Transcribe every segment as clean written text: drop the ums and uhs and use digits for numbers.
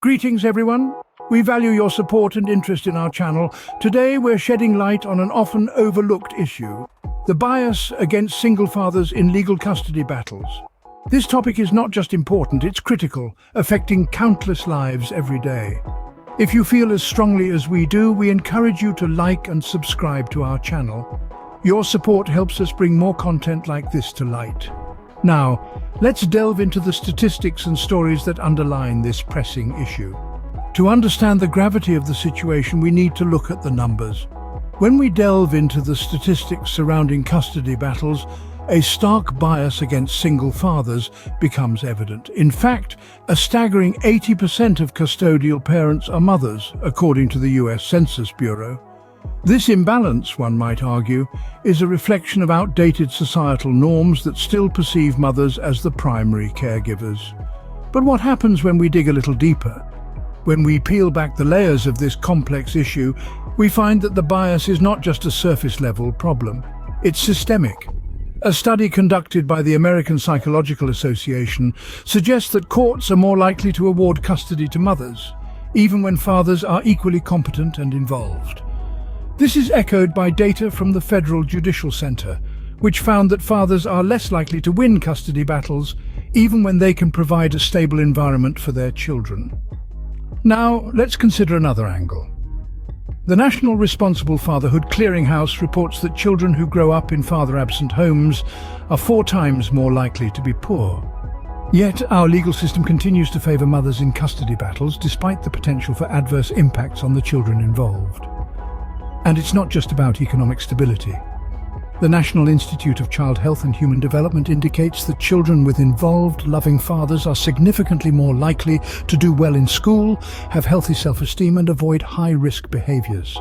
Greetings everyone. We value your support and interest in our channel. Today we're shedding light on an often overlooked issue, the bias against single fathers in legal custody battles. This topic is not just important, it's critical, affecting countless lives every day. If you feel as strongly as we do, we encourage you to like and subscribe to our channel. Your support helps us bring more content like this to light. Now, let's delve into the statistics and stories that underline this pressing issue. To understand the gravity of the situation, we need to look at the numbers. When we delve into the statistics surrounding custody battles, a stark bias against single fathers becomes evident. In fact, a staggering 80% of custodial parents are mothers, according to the US Census Bureau. This imbalance, one might argue, is a reflection of outdated societal norms that still perceive mothers as the primary caregivers. But what happens when we dig a little deeper? When we peel back the layers of this complex issue, we find that the bias is not just a surface-level problem, it's systemic. A study conducted by the American Psychological Association suggests that courts are more likely to award custody to mothers, even when fathers are equally competent and involved. This is echoed by data from the Federal Judicial Center, which found that fathers are less likely to win custody battles, even when they can provide a stable environment for their children. Now, let's consider another angle. The National Responsible Fatherhood Clearinghouse reports that children who grow up in father-absent homes are 4 times more likely to be poor. Yet, our legal system continues to favor mothers in custody battles, despite the potential for adverse impacts on the children involved. And it's not just about economic stability. The National Institute of Child Health and Human Development indicates that children with involved, loving fathers are significantly more likely to do well in school, have healthy self-esteem, and avoid high-risk behaviors.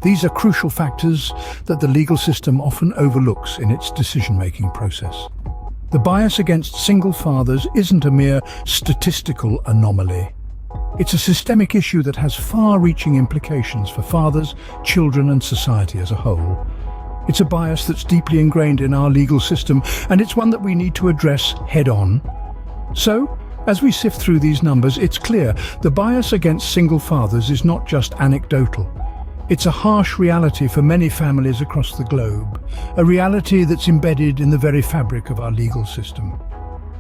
These are crucial factors that the legal system often overlooks in its decision-making process. The bias against single fathers isn't a mere statistical anomaly. It's a systemic issue that has far-reaching implications for fathers, children, and society as a whole. It's a bias that's deeply ingrained in our legal system, and it's one that we need to address head-on. So, as we sift through these numbers, it's clear the bias against single fathers is not just anecdotal. It's a harsh reality for many families across the globe, a reality that's embedded in the very fabric of our legal system.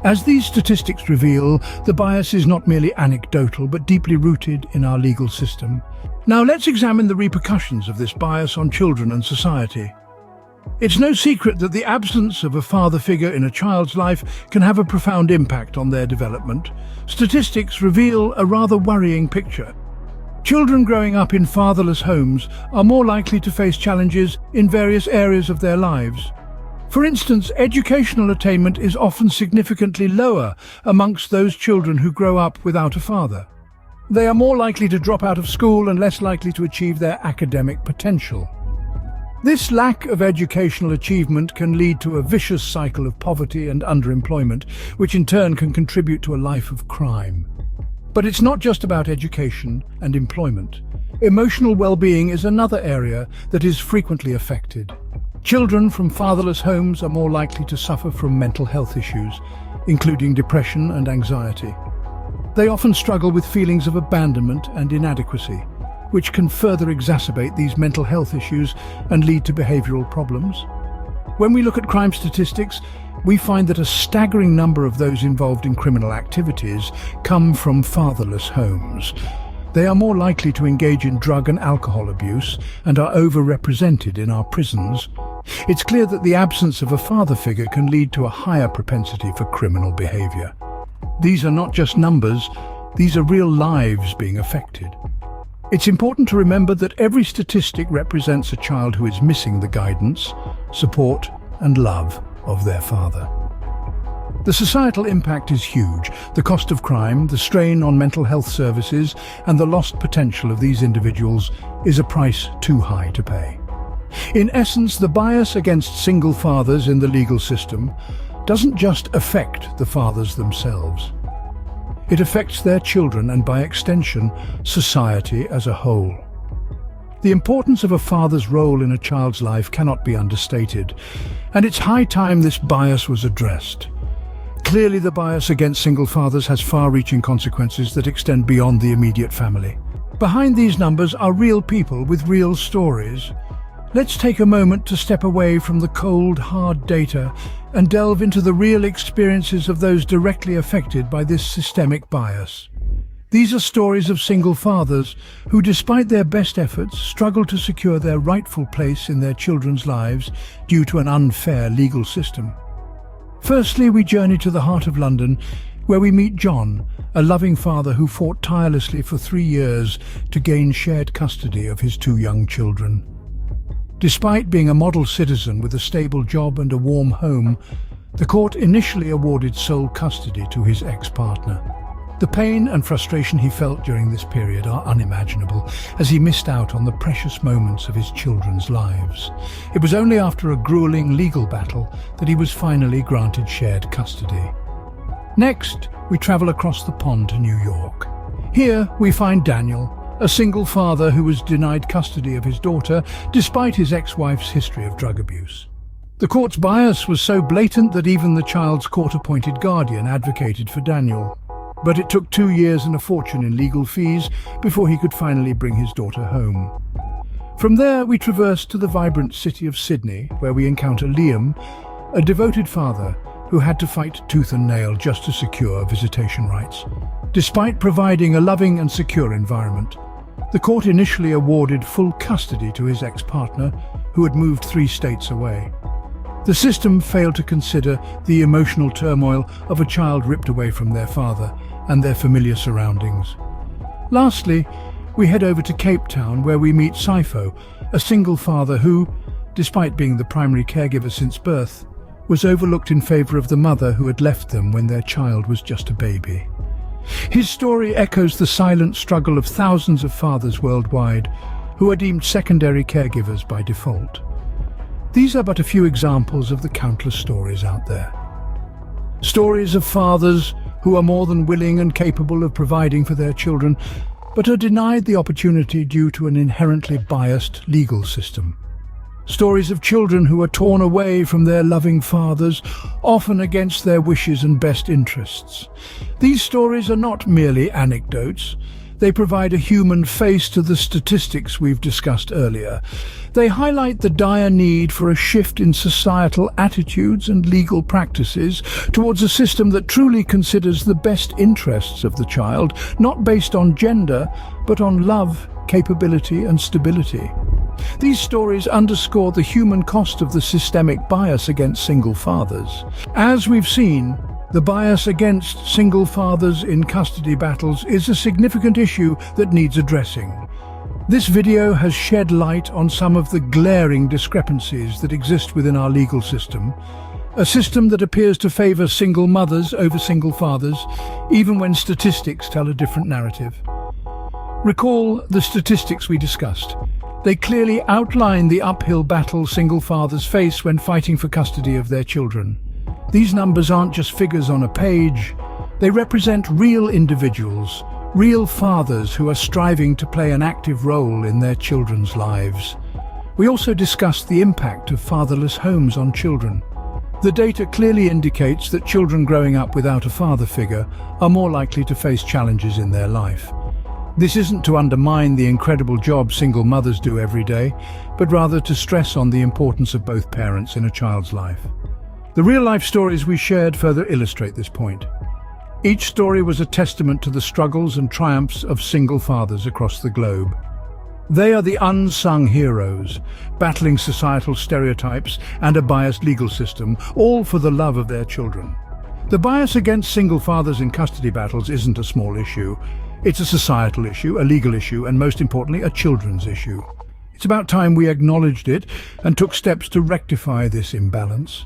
As these statistics reveal, the bias is not merely anecdotal, but deeply rooted in our legal system. Now let's examine the repercussions of this bias on children and society. It's no secret that the absence of a father figure in a child's life can have a profound impact on their development. Statistics reveal a rather worrying picture. Children growing up in fatherless homes are more likely to face challenges in various areas of their lives. For instance, educational attainment is often significantly lower amongst those children who grow up without a father. They are more likely to drop out of school and less likely to achieve their academic potential. This lack of educational achievement can lead to a vicious cycle of poverty and underemployment, which in turn can contribute to a life of crime. But it's not just about education and employment. Emotional well-being is another area that is frequently affected. Children from fatherless homes are more likely to suffer from mental health issues, including depression and anxiety. They often struggle with feelings of abandonment and inadequacy, which can further exacerbate these mental health issues and lead to behavioral problems. When we look at crime statistics, we find that a staggering number of those involved in criminal activities come from fatherless homes. They are more likely to engage in drug and alcohol abuse and are overrepresented in our prisons. It's clear that the absence of a father figure can lead to a higher propensity for criminal behavior. These are not just numbers, these are real lives being affected. It's important to remember that every statistic represents a child who is missing the guidance, support, and love of their father. The societal impact is huge. The cost of crime, the strain on mental health services, and the lost potential of these individuals is a price too high to pay. In essence, the bias against single fathers in the legal system doesn't just affect the fathers themselves. It affects their children and, by extension, society as a whole. The importance of a father's role in a child's life cannot be understated, and it's high time this bias was addressed. Clearly, the bias against single fathers has far-reaching consequences that extend beyond the immediate family. Behind these numbers are real people with real stories. Let's take a moment to step away from the cold, hard data and delve into the real experiences of those directly affected by this systemic bias. These are stories of single fathers who, despite their best efforts, struggle to secure their rightful place in their children's lives due to an unfair legal system. Firstly, we journey to the heart of London, where we meet John, a loving father who fought tirelessly for 3 years to gain shared custody of his 2 young children. Despite being a model citizen with a stable job and a warm home, the court initially awarded sole custody to his ex-partner. The pain and frustration he felt during this period are unimaginable, as he missed out on the precious moments of his children's lives. It was only after a grueling legal battle that he was finally granted shared custody. Next, we travel across the pond to New York. Here, we find Daniel, a single father who was denied custody of his daughter despite his ex-wife's history of drug abuse. The court's bias was so blatant that even the child's court-appointed guardian advocated for Daniel. But it took 2 years and a fortune in legal fees before he could finally bring his daughter home. From there, we traverse to the vibrant city of Sydney, where we encounter Liam, a devoted father who had to fight tooth and nail just to secure visitation rights. Despite providing a loving and secure environment, the court initially awarded full custody to his ex-partner, who had moved 3 states away. The system failed to consider the emotional turmoil of a child ripped away from their father and their familiar surroundings. Lastly, we head over to Cape Town, where we meet Saifo, a single father who, despite being the primary caregiver since birth, was overlooked in favor of the mother who had left them when their child was just a baby. His story echoes the silent struggle of thousands of fathers worldwide who are deemed secondary caregivers by default. These are but a few examples of the countless stories out there. Stories of fathers who are more than willing and capable of providing for their children, but are denied the opportunity due to an inherently biased legal system. Stories of children who are torn away from their loving fathers, often against their wishes and best interests. These stories are not merely anecdotes. They provide a human face to the statistics we've discussed earlier. They highlight the dire need for a shift in societal attitudes and legal practices towards a system that truly considers the best interests of the child, not based on gender, but on love, capability, and stability. These stories underscore the human cost of the systemic bias against single fathers. As we've seen, the bias against single fathers in custody battles is a significant issue that needs addressing. This video has shed light on some of the glaring discrepancies that exist within our legal system, a system that appears to favor single mothers over single fathers, even when statistics tell a different narrative. Recall the statistics we discussed. They clearly outline the uphill battle single fathers face when fighting for custody of their children. These numbers aren't just figures on a page. They represent real individuals, real fathers who are striving to play an active role in their children's lives. We also discussed the impact of fatherless homes on children. The data clearly indicates that children growing up without a father figure are more likely to face challenges in their life. This isn't to undermine the incredible job single mothers do every day, but rather to stress on the importance of both parents in a child's life. The real-life stories we shared further illustrate this point. Each story was a testament to the struggles and triumphs of single fathers across the globe. They are the unsung heroes, battling societal stereotypes and a biased legal system, all for the love of their children. The bias against single fathers in custody battles isn't a small issue. It's a societal issue, a legal issue, and most importantly, a children's issue. It's about time we acknowledged it and took steps to rectify this imbalance.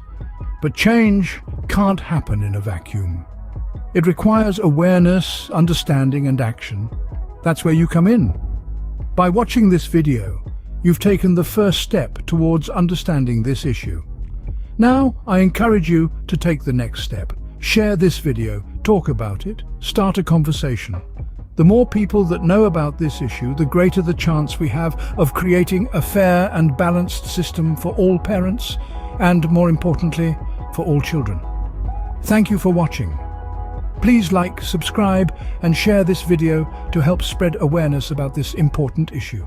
But change can't happen in a vacuum. It requires awareness, understanding, and action. That's where you come in. By watching this video, you've taken the first step towards understanding this issue. Now, I encourage you to take the next step. Share this video, talk about it, start a conversation. The more people that know about this issue, the greater the chance we have of creating a fair and balanced system for all parents, and more importantly, for all children. Thank you for watching. Please like, subscribe, and share this video to help spread awareness about this important issue.